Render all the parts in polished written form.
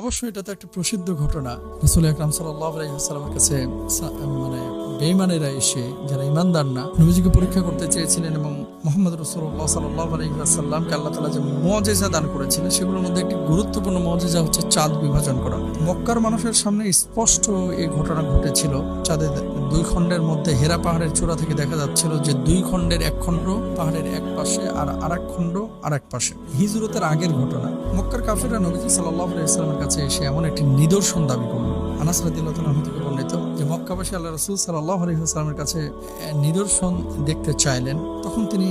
অবশ্যই এটা তো একটা প্রসিদ্ধ ঘটনা। রাসূল আকরাম সাল্লাল্লাহু আলাইহি ওয়াসাল্লামের কাছে মানে বেঈমানেরা এসে, যারা ঈমানদার না, নবীজিকে পরীক্ষা করতে চেয়েছিলেন এবং মুহাম্মদ রাসূলুল্লাহ সাল্লাল্লাহু আলাইহি ওয়াসাল্লামকে আল্লাহ তাআলা যে মুআজিজা দান করেছিলেন সেগুলোর মধ্যে একটি গুরুত্বপূর্ণ মুআজিজা হচ্ছে চাঁদ বিভাজন করা। মক্কার মানুষের সামনে স্পষ্ট এই ঘটনা ঘটেছিল। চাঁদের দুই খণ্ডের মধ্যে হেরা পাহাড়ের চূড়া থেকে দেখা যাচ্ছিল যে দুই খণ্ডের এক খণ্ড পাহাড়ের এক পাশে আর আরেক খণ্ড আরেক পাশে। হিজরতের আগের ঘটনা। মক্কার কাফেররা নবীজি সাল্লাল্লাহু আলাইহি ওয়াসাল্লামের কাছে এসে এমন একটি নিদর্শন দাবি করল। আনাস রাদিয়াল্লাহু তাআলা থেকে বর্ণিত যে মক্কাবাসী আল্লাহ রাসূল সাল্লাল্লাহু আলাইহি ওয়াসাল্লামের কাছে নিদর্শন দেখতে চাইলেন। তখন তিনি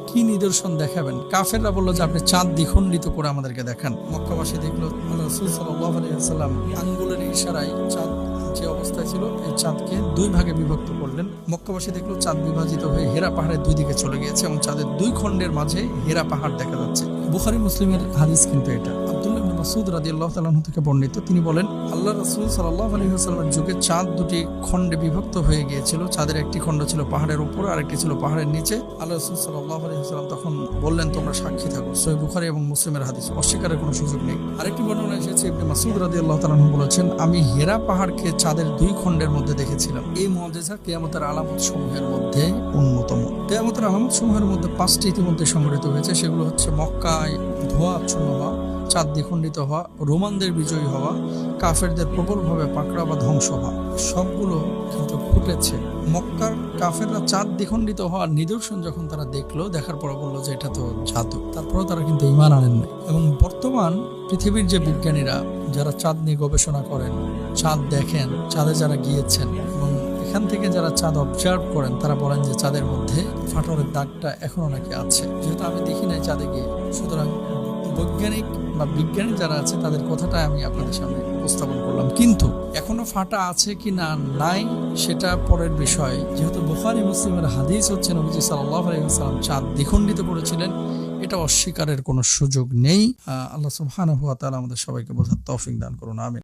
কি নিদর্শন দেখাবেন? কাফেররা বলল যে আপনি চাঁদ দ্বিখণ্ডিত করে আমাদেরকে দেখান। মক্কাবাসী দেখলো আল্লাহ রাসূল সাল্লাল্লাহু আলাইহি ওয়াসাল্লাম আঙ্গুলের ইশারায় চাঁদ যে অবস্থায় ছিল এই চাঁদকে দুই ভাগে বিভক্ত করলেন। মক্কাবাসী দেখলো চাঁদ বিভাজিত হয়ে হেরা পাহাড়ের দুই দিকে চলে গিয়েছে এবং চাঁদের দুই খণ্ডের মাঝে হেরা পাহাড় দেখা যাচ্ছে। বুখারী মুসলিমের হাদিস কিন্তু এটা। আব্দুল্লাহ ইবনে মাসউদ রাদিয়াল্লাহু তাআলা থেকে বর্ণিত, তিনি বলেন আল্লাহ রাসূল সাল্লাল্লাহু আলাইহি ওয়াসাল্লামের যুগে চাঁদ দুটি খণ্ডে বিভক্ত হয়ে গিয়েছিল। চাঁদের একটি খণ্ড ছিল পাহাড়ের উপরে, আরেকটি ছিল পাহাড়ের নিচে। আল্লাহ রাসূল সাল্লাল্লাহু আলাইহি ওয়াসাল্লাম তখন বললেন, তোমরা সাক্ষী থাকো। সহিহ বুখারী এবং মুসলিমের হাদিস, অস্বীকারের কোনো সুযোগ নেই। আরেকটি বর্ণনা এসেছে, ইবনে মাসউদ রাদিয়াল্লাহু তাআলা বলেছেন, আমি হেরা পাহাড়কে চাঁদের দুই খণ্ডের মধ্যে দেখেছিলাম। এই মুআজিজা কিয়ামতের আলামত সমূহের মধ্যে অন্যতম। কিয়ামতের আলামত সমূহের মধ্যে পাঁচটি ইতিমধ্যে সংঘটিত হয়েছে। সেগুলো হচ্ছে মক্কায় ধোঁয়া আচ্ছন্ন হওয়া, চাঁদ দ্বিখণ্ডিত হওয়া, রোমানদের বিজয়ী হওয়া, কাফেরদের প্রবলভাবে পাকড়া বা ধ্বংস হওয়া। সবগুলো কিন্তু ঘটেছে। মক্কার কাফেররা চাঁদ দ্বিখণ্ডিত হওয়ার নিদর্শন যখন তারা দেখলো, দেখার পর বললো যে এটা তো জাদু। তারপরেও তারা কিন্তু ঈমান আনেন নাই। এবং বর্তমান পৃথিবীর যে বিজ্ঞানীরা যারা চাঁদ নিয়ে গবেষণা করেন, চাঁদ দেখেন, চাঁদে যারা গিয়েছেন এবং এখান থেকে যারা চাঁদ অবজার্ভ করেন, তারা বলেন যে চাঁদের মধ্যে ফাটলের দাগটা এখনো নাকি আছে। যেহেতু আমি দেখি নাই চাঁদে গিয়ে, সুতরাং বৈজ্ঞানিক বা বিজ্ঞানী যারা আছে তাদের কথাটাই আমি আপনাদের সামনে উপস্থাপন করলাম। কিন্তু এখনো ফাটা আছে কি না নাই সেটা পরের বিষয়। যেহেতু বুখারী মুসলিমের হাদিস হচ্ছে নবীজি সাল্লাল্লাহু আলাইহি ওয়াসাল্লাম চাঁদ দ্বিখণ্ডিত করেছিলেন, এটা অস্বীকারের কোনো সুযোগ নেই। আল্লাহ সুবহানাহু ওয়া তাআলা আমাদের সবাইকে বোঝার তৌফিক দান করুন। আমিন।